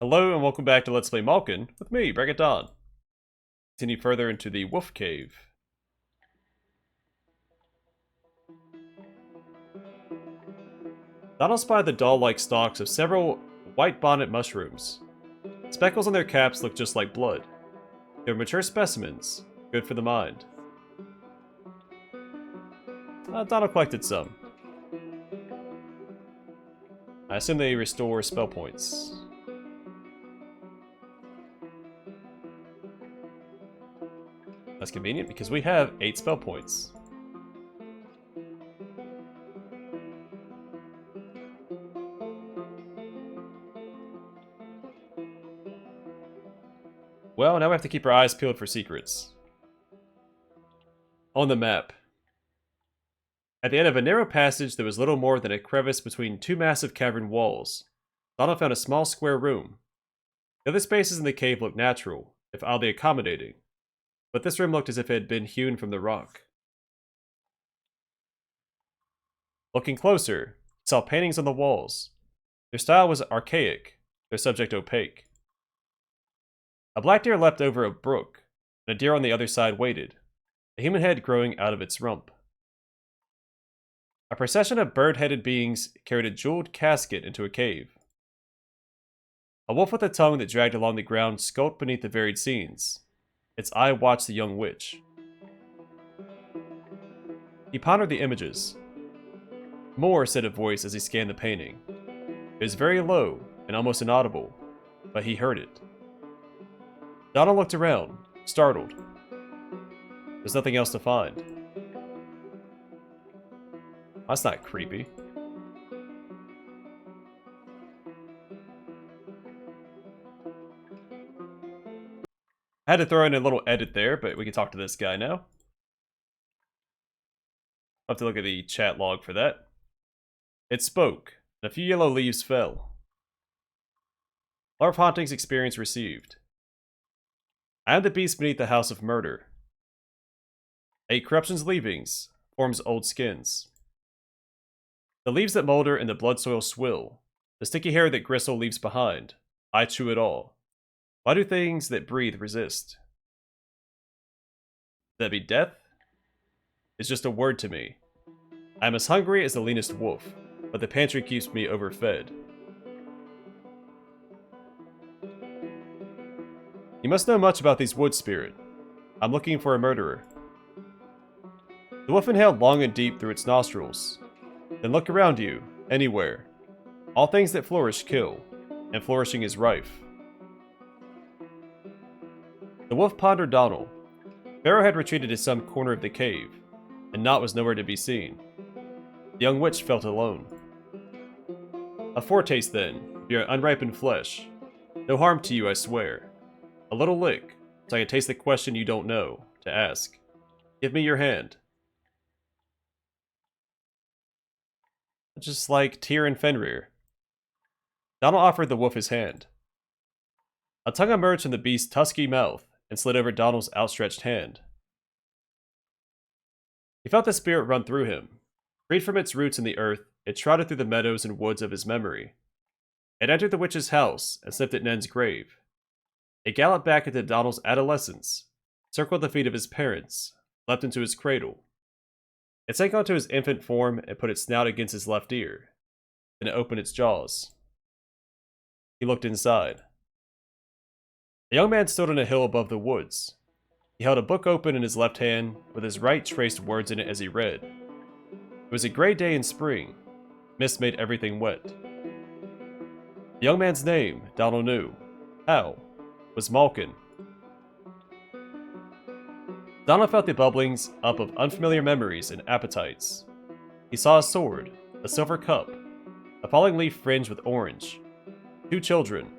Hello and welcome back to Let's Play Malkin with me, Break It Dawn. Continue further into the Wolf Cave. Donald spied the doll-like stalks of several white bonnet mushrooms. Speckles on their caps looked just like blood. They were mature specimens, good for the mind. Donald collected some. I assume they restore spell points. That's convenient because we have 8 spell points. Well, now we have to keep our eyes peeled for secrets. On the map. At the end of a narrow passage that was little more than a crevice between two massive cavern walls, Donald found a small square room. The other spaces in the cave looked natural, if oddly accommodating, but this room looked as if it had been hewn from the rock. Looking closer, he saw paintings on the walls. Their style was archaic, their subject opaque. A black deer leapt over a brook, and a deer on the other side waited, a human head growing out of its rump. A procession of bird-headed beings carried a jeweled casket into a cave. A wolf with a tongue that dragged along the ground skulked beneath the varied scenes. Its eye watched the young witch. He pondered the images. More, said a voice as he scanned the painting. It was very low and almost inaudible, but he heard it. Donald looked around, startled. There's nothing else to find. That's not creepy. I had to throw in a little edit there, but we can talk to this guy now. I'll have to look at the chat log for that. It spoke, and a few yellow leaves fell. Larve hauntings experience received. I am the beast beneath the house of murder. A corruption's leavings forms old skins. The leaves that molder and the blood soil swill. The sticky hair that gristle leaves behind. I chew it all. Why do things that breathe resist? That be death? It's just a word to me. I am as hungry as the leanest wolf, but the pantry keeps me overfed. You must know much about these wood spirit. I'm looking for a murderer. The wolf inhaled long and deep through its nostrils. Then look around you, anywhere. All things that flourish kill, and flourishing is rife. The wolf pondered Donald. Pharaoh had retreated to some corner of the cave, and Not was nowhere to be seen. The young witch felt alone. A foretaste, then, of your unripened flesh. No harm to you, I swear. A little lick, so I can taste the question you don't know, to ask. Give me your hand. Just like Tyr and Fenrir. Donald offered the wolf his hand. A tongue emerged from the beast's tusky mouth and slid over Donald's outstretched hand. He felt the spirit run through him. Freed from its roots in the earth, it trotted through the meadows and woods of his memory. It entered the witch's house and sniffed at Nen's grave. It galloped back into Donald's adolescence, circled the feet of his parents, leapt into his cradle. It sank onto his infant form and put its snout against his left ear. Then it opened its jaws. He looked inside. A young man stood on a hill above the woods. He held a book open in his left hand, with his right traced words in it as he read. It was a gray day in spring. Mist made everything wet. The young man's name, Donald knew. How? Was Malkin. Donald felt the bubblings up of unfamiliar memories and appetites. He saw a sword, a silver cup, a falling leaf fringed with orange. 2 children.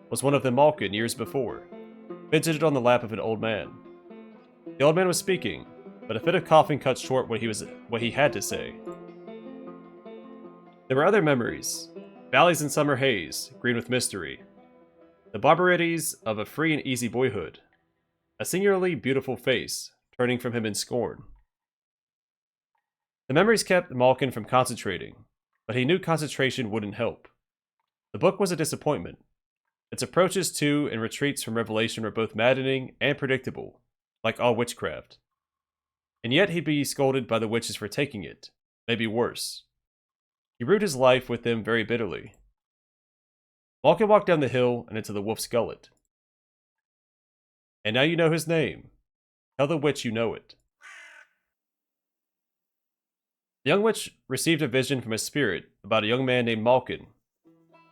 Was one of them Malkin years before, fidgeted on the lap of an old man. The old man was speaking, but a fit of coughing cut short what he had to say. There were other memories, valleys in summer haze, green with mystery, the barbarities of a free and easy boyhood, a singularly beautiful face turning from him in scorn. The memories kept Malkin from concentrating, but he knew concentration wouldn't help. The book was a disappointment. Its approaches to and retreats from revelation were both maddening and predictable, like all witchcraft. And yet he'd be scolded by the witches for taking it, maybe worse. He rued his life with them very bitterly. Malkin walked down the hill and into the wolf's gullet. And now you know his name. Tell the witch you know it. The young witch received a vision from a spirit about a young man named Malkin.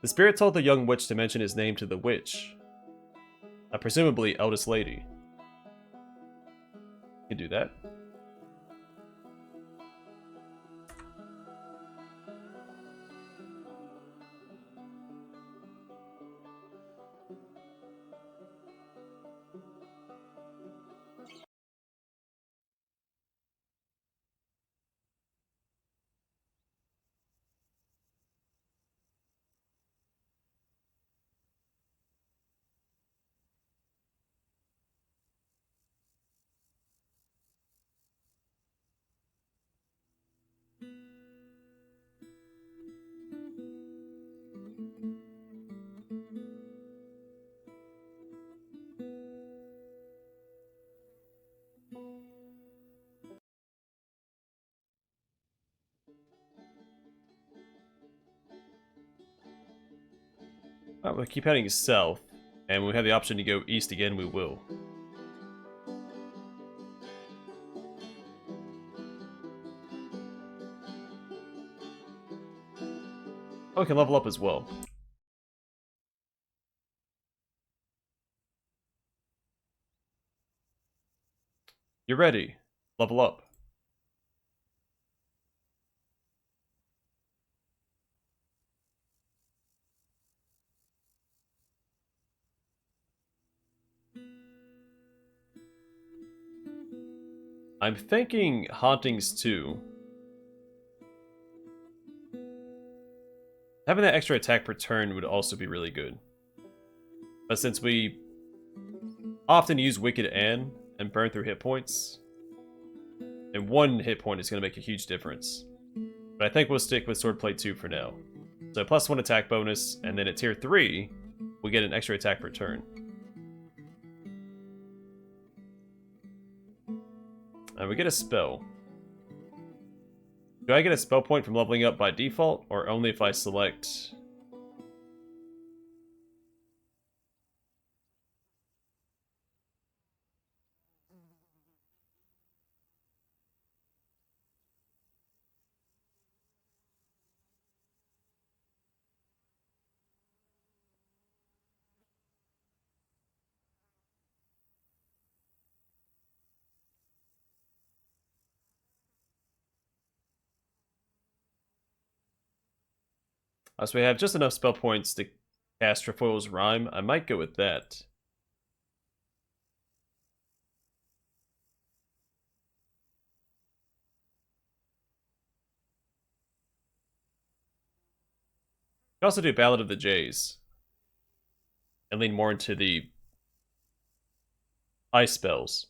The spirit told the young witch to mention his name to the witch, a presumably eldest lady. You can do that. Alright, we'll keep heading south, and when we have the option to go east again, we will. Oh, we can level up as well. You're ready. Level up. I'm thinking Hauntings 2. Having that extra attack per turn would also be really good. But since we often use Wicked Anne and burn through hit points, and one hit point is going to make a huge difference. But I think we'll stick with Swordplate 2 for now. So +1 attack bonus, and then at tier 3, we get an extra attack per turn. And we get a spell. Do I get a spell point from leveling up by default, or only if I select... So we have just enough spell points to cast Trefoil's Rhyme. I might go with that. We can also do Ballad of the Jays. And lean more into the ice spells.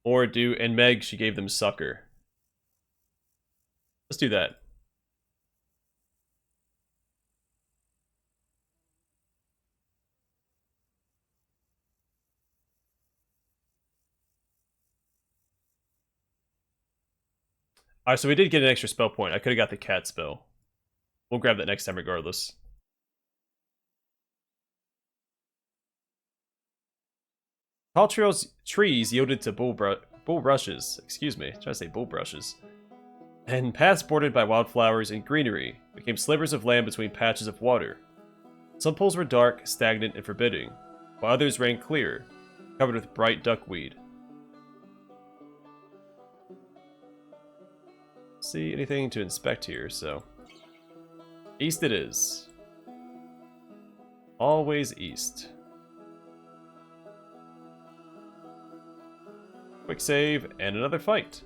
Or do, and Meg, she gave them Succor. Let's do that. Alright, so we did get an extra spell point. I could have got the cat spell. We'll grab that next time regardless. Tall trees yielded to bulrushes. Excuse me, I'm trying to say bulbrushes. And paths bordered by wildflowers and greenery became slivers of land between patches of water. Some pools were dark, stagnant, and forbidding, while others ran clear, covered with bright duckweed. See anything to inspect here, so east it is. Always east. Quick save, and another fight.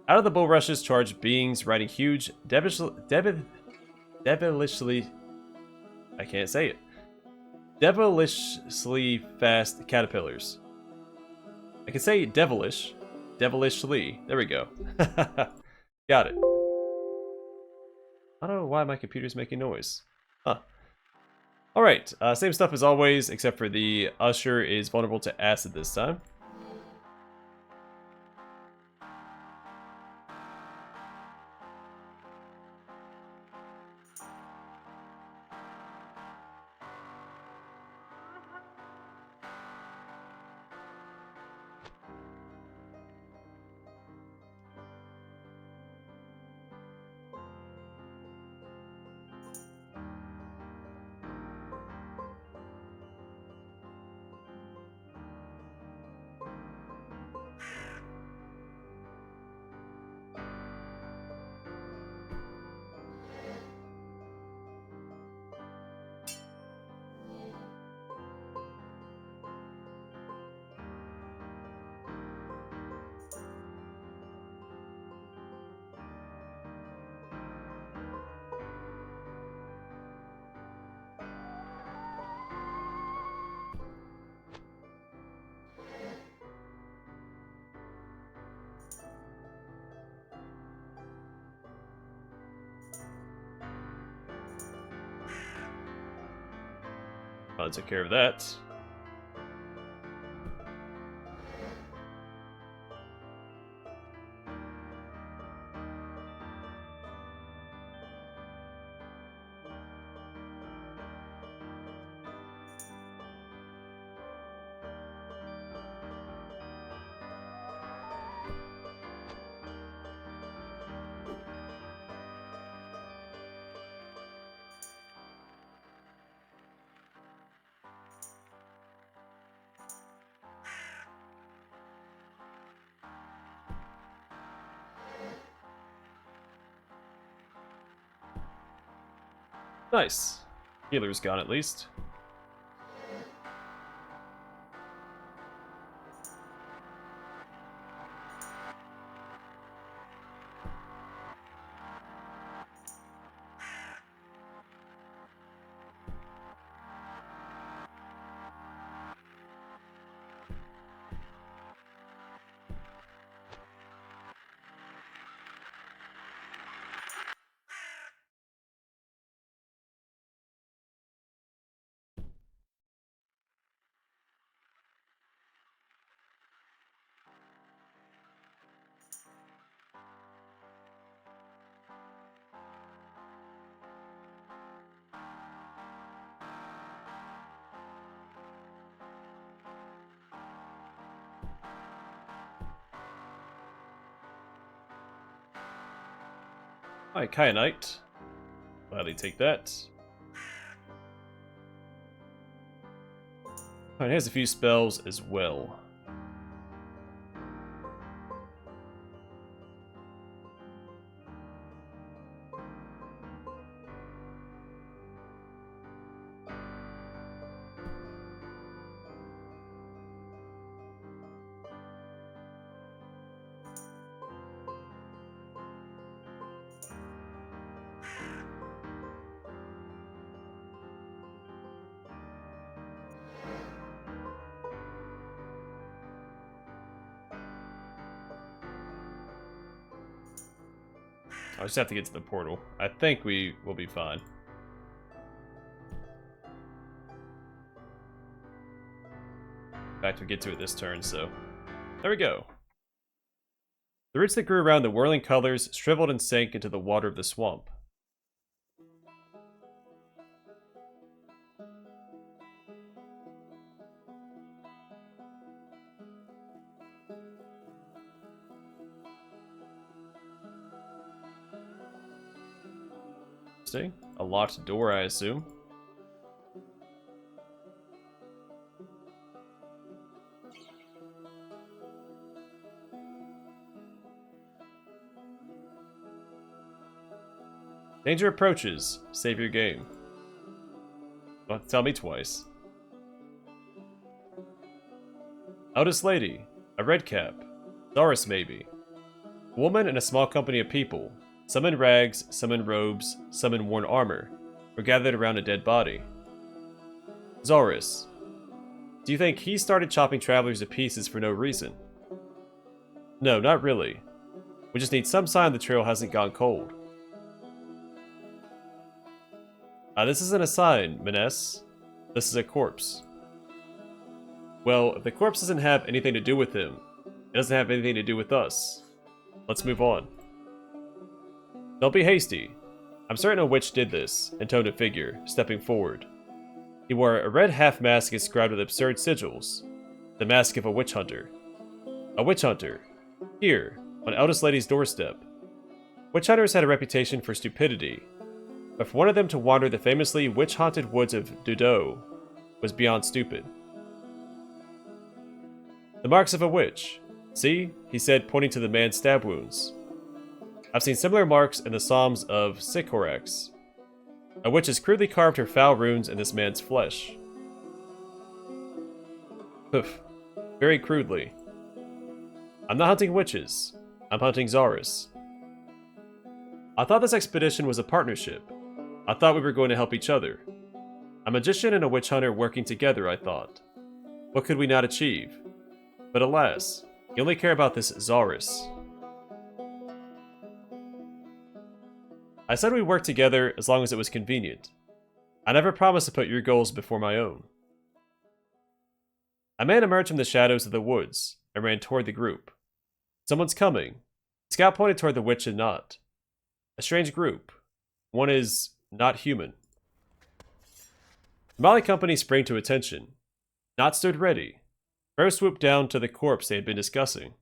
Out of the bulrushes charge beings riding huge, devilishly... I can't say it. Devilishly fast caterpillars. I can say devilish. Devilishly. There we go. Got it. I don't know why my computer's making noise. Huh. Alright, same stuff as always, except for the Usher is vulnerable to acid this time. I'll take care of that. Nice. Healer's gone at least. Alright, Kyanite. Gladly take that. Alright, here's a few spells as well. I just have to get to the portal. I think we will be fine. In fact, we get to it this turn, so... There we go. The roots that grew around the whirling colors shriveled and sank into the water of the swamp. A locked door, I assume. Danger approaches. Save your game. Don't have to tell me twice. Eldest lady. A red cap. Zaurus, maybe. A woman and a small company of people. Some in rags, some in robes, some in worn armor, were gathered around a dead body. Zaurus. Do you think he started chopping travelers to pieces for no reason? No, not really. We just need some sign the trail hasn't gone cold. This isn't a sign, Mnesse. This is a corpse. Well, if the corpse doesn't have anything to do with him, it doesn't have anything to do with us. Let's move on. Don't be hasty. I'm certain a witch did this, intoned a figure, stepping forward. He wore a red half-mask inscribed with absurd sigils. The mask of a witch hunter. A witch hunter. Here, on Eldest Lady's doorstep. Witch hunters had a reputation for stupidity, but for one of them to wander the famously witch-haunted woods of Dudo was beyond stupid. The marks of a witch. See, he said, pointing to the man's stab wounds. I've seen similar marks in the Psalms of Sycorax. A witch has crudely carved her foul runes in this man's flesh. Poof. Very crudely. I'm not hunting witches. I'm hunting Zaurus. I thought this expedition was a partnership. I thought we were going to help each other. A magician and a witch hunter working together, I thought. What could we not achieve? But alas, you only care about this Zaurus. I said we worked together as long as it was convenient. I never promised to put your goals before my own. A man emerged from the shadows of the woods and ran toward the group. Someone's coming. Scout pointed toward the witch and Not. A strange group. One is not human. The Molly company sprang to attention. Not stood ready. Crow swooped down to the corpse they had been discussing.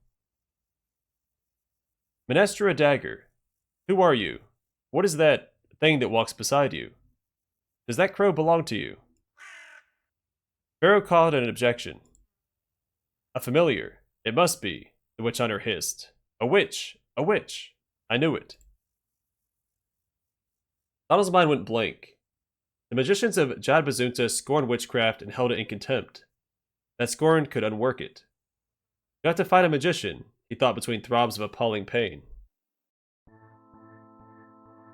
Mnesse drew a dagger. Who are you? What is that thing that walks beside you? Does that crow belong to you? Pharaoh called an objection. A familiar. It must be, the witch hunter hissed. A witch! A witch! I knew it. Donald's mind went blank. The magicians of Jad Bazunta scorned witchcraft and held it in contempt. That scorn could unwork it. You have to find a magician, he thought between throbs of appalling pain.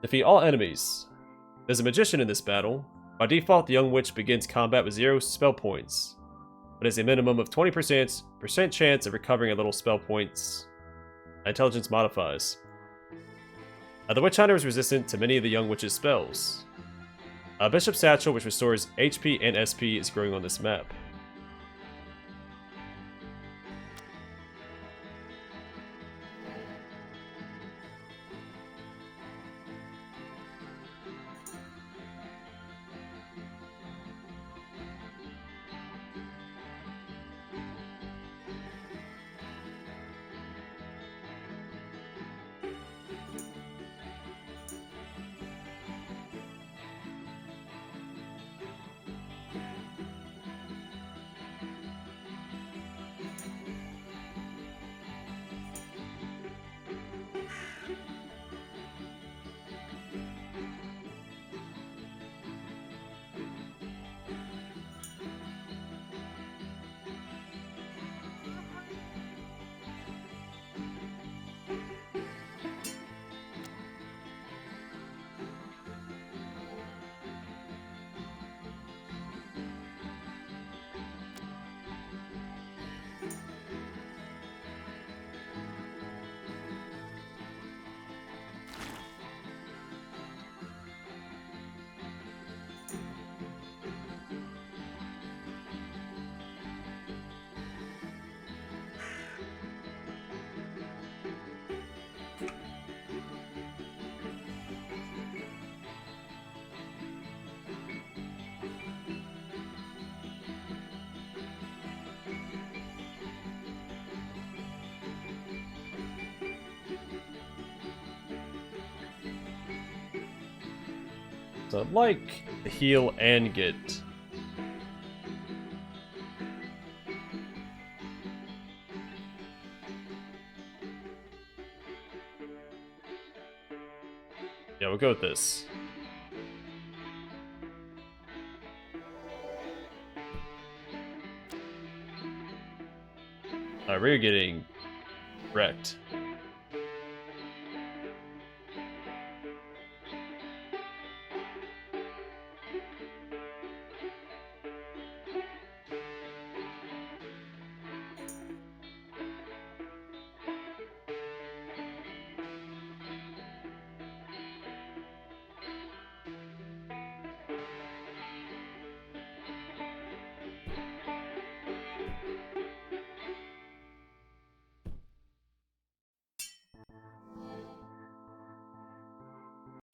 Defeat all enemies. There's a magician in this battle. By default, the young witch begins combat with 0 spell points, but has a minimum of 20% chance of recovering a little spell points. Intelligence modifies. The witch hunter is resistant to many of the young witch's spells. Bishop Satchel, which restores HP and SP, is growing on this map. So I'd like to heal and get... Yeah, we'll go with this. We're getting wrecked.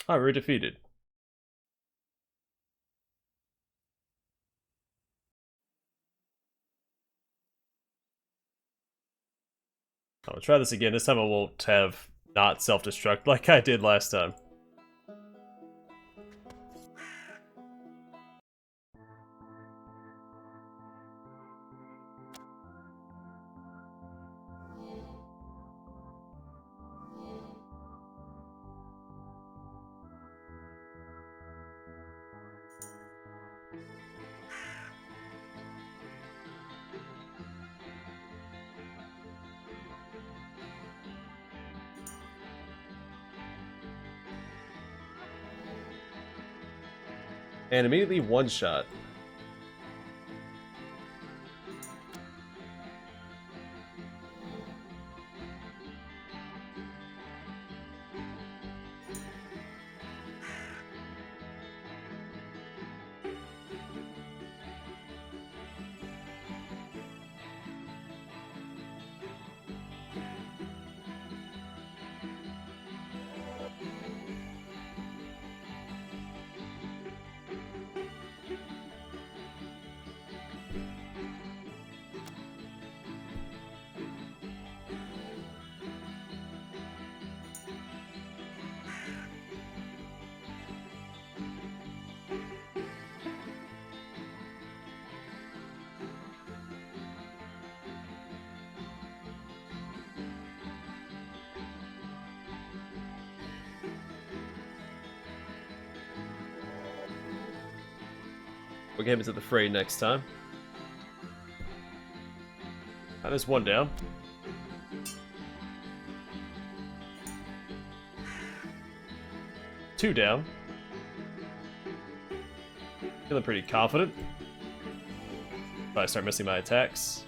Oh, we're defeated. I'll try this again. This time I won't have not self-destruct like I did last time. And immediately one shot. We'll get into the fray next time. That is one down. Two down. Feeling pretty confident. If I start missing my attacks.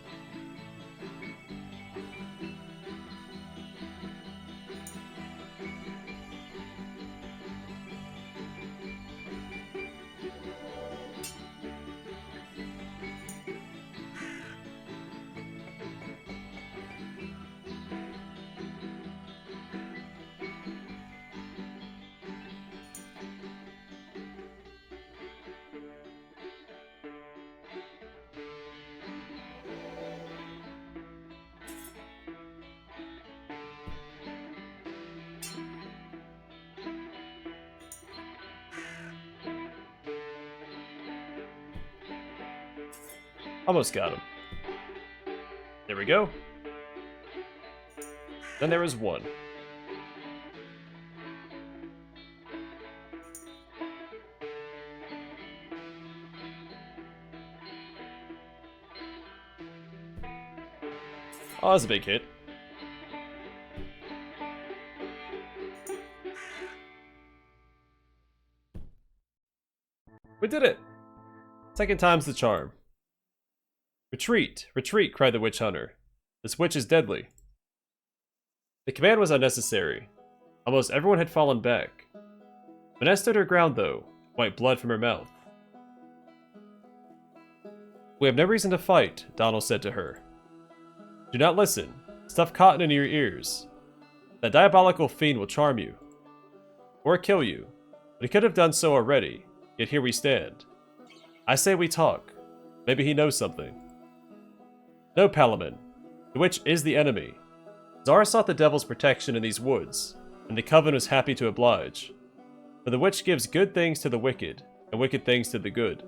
Almost got him. There we go. Then there was one. Oh, that's a big hit. We did it! Second time's the charm. Retreat! Retreat! Cried the witch hunter. This witch is deadly. The command was unnecessary. Almost everyone had fallen back. Mnesse stood her ground though, wiped blood from her mouth. We have no reason to fight, Donald said to her. Do not listen. Stuff cotton into your ears. That diabolical fiend will charm you. Or kill you. But he could have done so already, yet here we stand. I say we talk. Maybe he knows something. No, Palamon. The witch is the enemy. Zaurus sought the devil's protection in these woods, and the coven was happy to oblige. For the witch gives good things to the wicked, and wicked things to the good.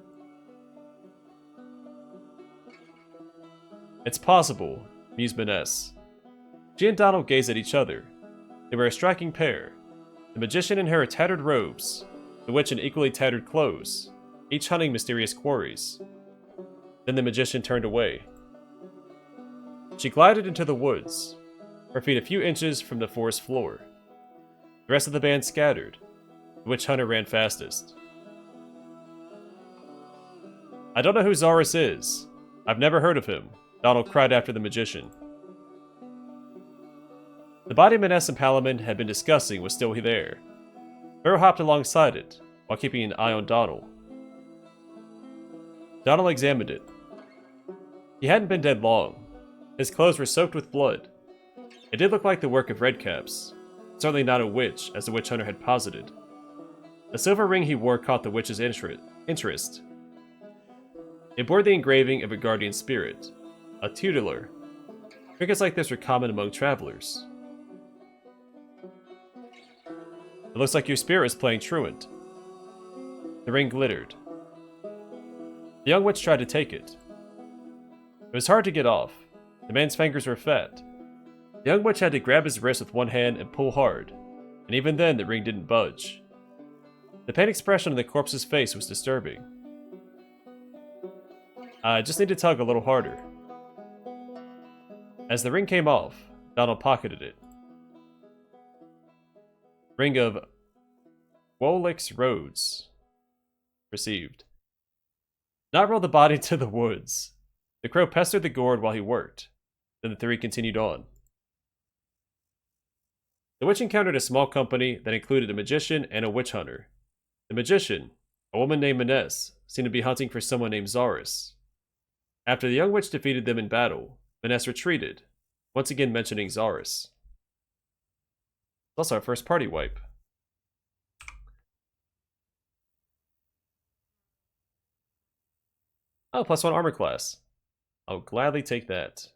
It's possible, mused Mnesse. She and Donald gazed at each other. They were a striking pair. The magician in her tattered robes, the witch in equally tattered clothes, each hunting mysterious quarries. Then the magician turned away. She glided into the woods, her feet a few inches from the forest floor. The rest of the band scattered. The witch hunter ran fastest. I don't know who Zaurus is. I've never heard of him, Donald cried after the magician. The body Mnesse and Palamon had been discussing was still there. Burrow hopped alongside it, while keeping an eye on Donald. Donald examined it. He hadn't been dead long. His clothes were soaked with blood. It did look like the work of redcaps, certainly not a witch, as the witch hunter had posited. The silver ring he wore caught the witch's interest. It bore the engraving of a guardian spirit, a tutelar. Trinkets like this were common among travelers. It looks like your spirit is playing truant. The ring glittered. The young witch tried to take it. It was hard to get off. The man's fingers were fat. The young witch had to grab his wrist with one hand and pull hard, and even then the ring didn't budge. The pain expression on the corpse's face was disturbing. I just need to tug a little harder. As the ring came off, Donald pocketed it. Ring of Wolix Roads. Received. Not roll the body to the woods. The crow pestered the gourd while he worked. Then the three continued on. The witch encountered a small company that included a magician and a witch hunter. The magician, a woman named Mnesse, seemed to be hunting for someone named Zaurus. After the young witch defeated them in battle, Mnesse retreated, once again mentioning Zaurus. It's also our first party wipe. Oh, +1 armor class. I'll gladly take that.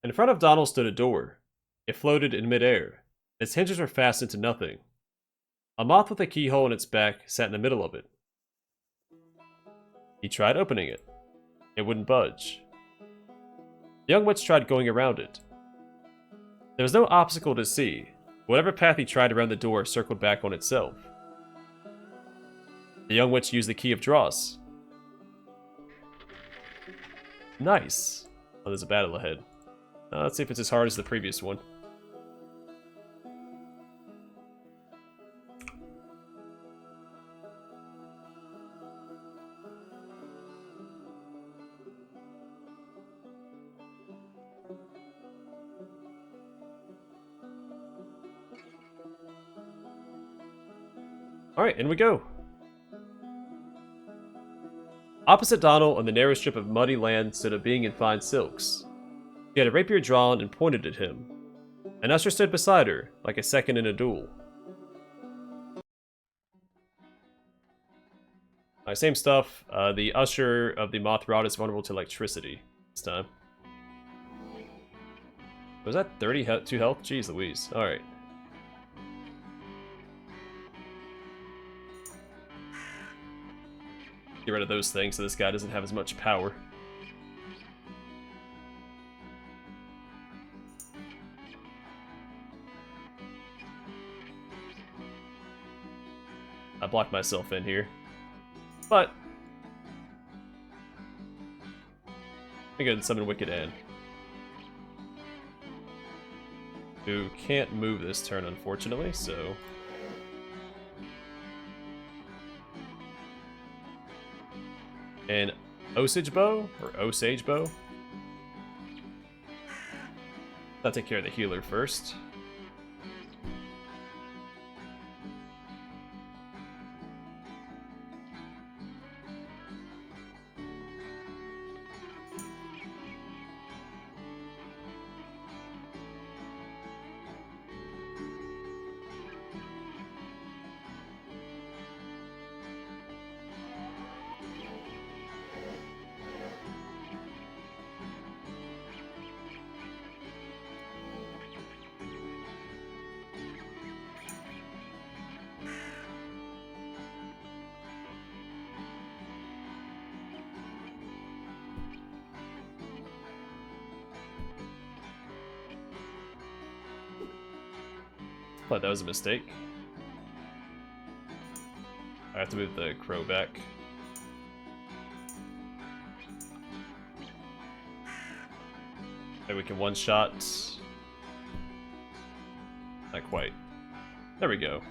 In front of Donald stood a door. It floated in midair. Its hinges were fastened to nothing. A moth with a keyhole in its back sat in the middle of it. He tried opening it. It wouldn't budge. The young witch tried going around it. There was no obstacle to see. Whatever path he tried around the door circled back on itself. The young witch used the key of Dross. Nice. Oh, there's a battle ahead. Let's see if it's as hard as the previous one. Alright, in we go. Opposite Donald, on the narrow strip of muddy land, stood a being in fine silks. She had a rapier drawn and pointed at him. An usher stood beside her, like a second in a duel. Alright, same stuff. The usher of the moth rod is vulnerable to electricity this time. Was that 32 health? Jeez Louise. Alright. Get rid of those things so this guy doesn't have as much power. I blocked myself in here. But I go and summon Wicked Anne, who can't move this turn, unfortunately, so an Osage Bow, or Osage Bow. I'll take care of the healer first. But that was a mistake. I have to move the crow back. Maybe we can one-shot. Not quite. There we go.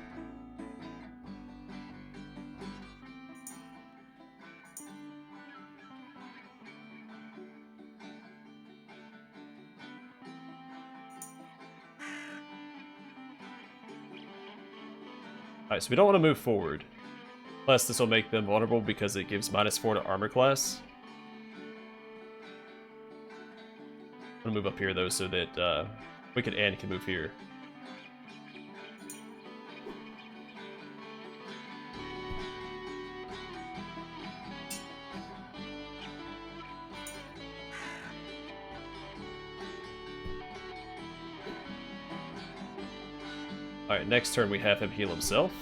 Alright, so we don't want to move forward. Plus, this will make them vulnerable because it gives -4 to armor class. I'm gonna move up here though so that Wicked Anne can move here. Alright, next turn we have him heal himself.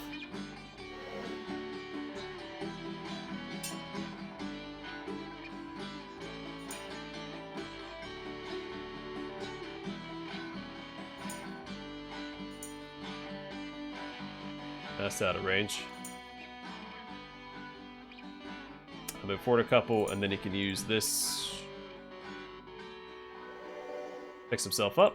That's out of range. I'll move forward a couple, and then he can use this. Fix himself up.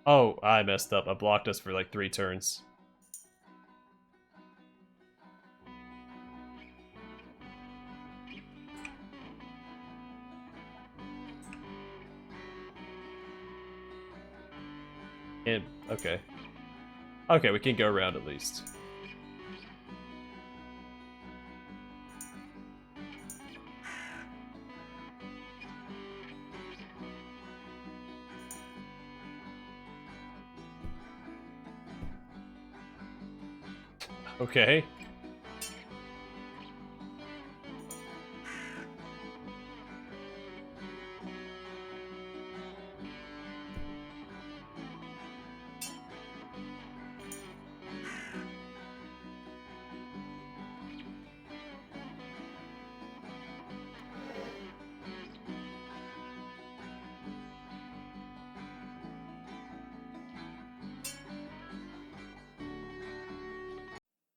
Oh, I messed up. I blocked us for like 3 turns. And, okay. Okay, we can go around at least. Okay.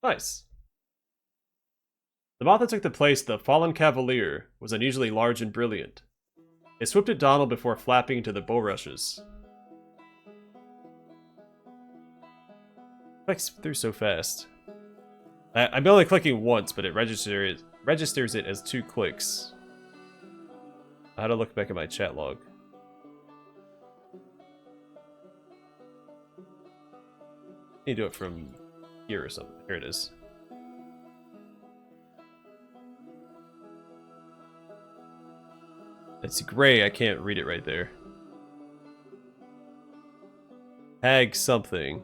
Nice. The moth that took the place of the fallen cavalier was unusually large and brilliant. It swooped at Donald before flapping into the bulrushes. Clicks through so fast. I'm only clicking once, but it registers it as 2 clicks. I had to look back at my chat log. I need to do it from here or something. Here it is. It's gray, I can't read it right there. Hag something.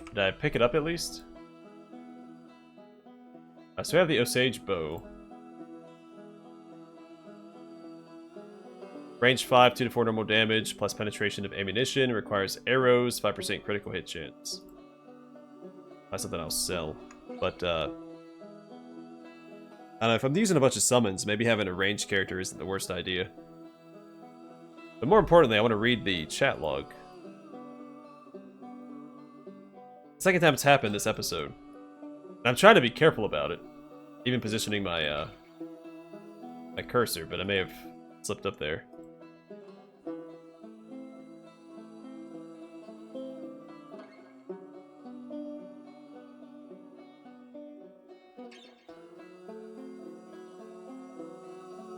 Did I pick it up at least? So we have the Osage bow. Range 5, 2 to 4 normal damage, plus penetration of ammunition. Requires arrows, 5% critical hit chance. That's something I'll sell. But, I don't know, if I'm using a bunch of summons, maybe having a ranged character isn't the worst idea. But more importantly, I want to read the chat log. Second time it's happened this episode. And I'm trying to be careful about it. Even positioning my, my cursor, but I may have slipped up there.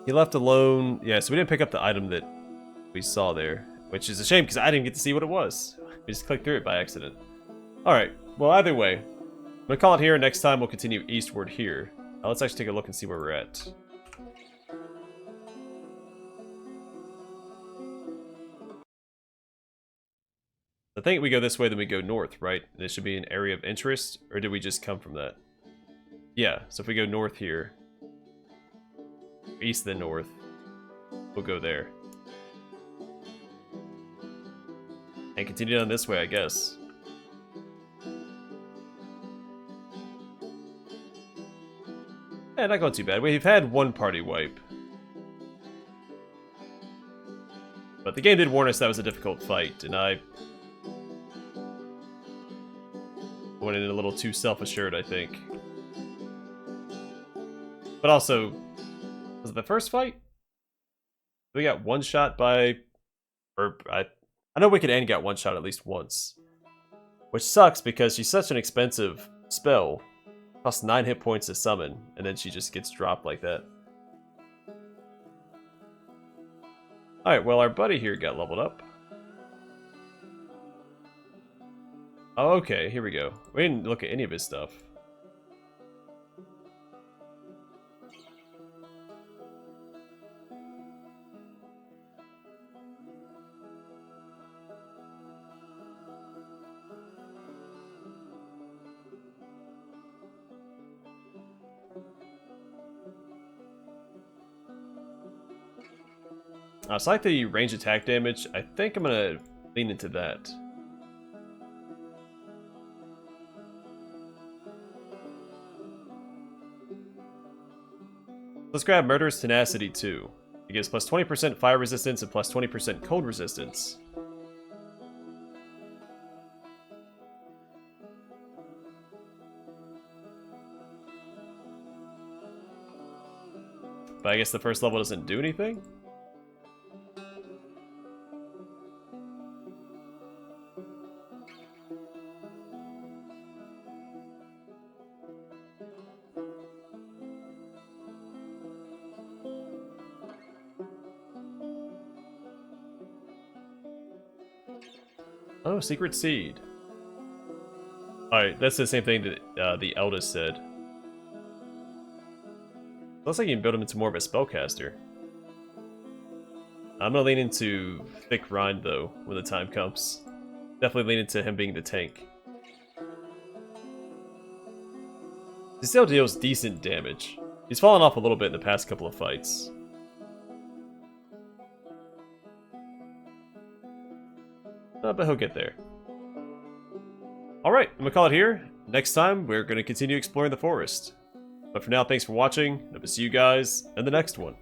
He left alone. Yeah, so we didn't pick up the item that we saw there, which is a shame because I didn't get to see what it was. We just clicked through it by accident. Alright, well, either way, I'm gonna call it here. Next time we'll continue eastward here. Now let's actually take a look and see where we're at. I think we go this way, then we go north, right? This should be an area of interest, or did we just come from that? Yeah, so if we go north here, east then north, we'll go there. And continue on this way, I guess. Yeah, not going too bad. We've had one party wipe. But the game did warn us that was a difficult fight, and I went in a little too self-assured, I think. But also, was it the first fight? We got one shot by... Or, I know Wicked End got one shot at least once. Which sucks because she's such an expensive spell. Costs 9 hit points to summon, and then she just gets dropped like that. Alright, well our buddy here got leveled up. Oh, okay, here we go. We didn't look at any of his stuff. So I like the range attack damage. I think I'm gonna lean into that. Let's grab Murderous Tenacity too. It gives plus 20% fire resistance and plus 20% cold resistance. But I guess the first level doesn't do anything? Oh, Secret Seed. Alright, that's the same thing that the Eldest said. Looks like you can build him into more of a spellcaster. I'm gonna lean into Thick Rind though, when the time comes. Definitely lean into him being the tank. He still deals decent damage. He's fallen off a little bit in the past couple of fights. But he'll get there. Alright, I'm gonna call it here. Next time, we're gonna continue exploring the forest. But for now, thanks for watching, and I'll see you guys in the next one.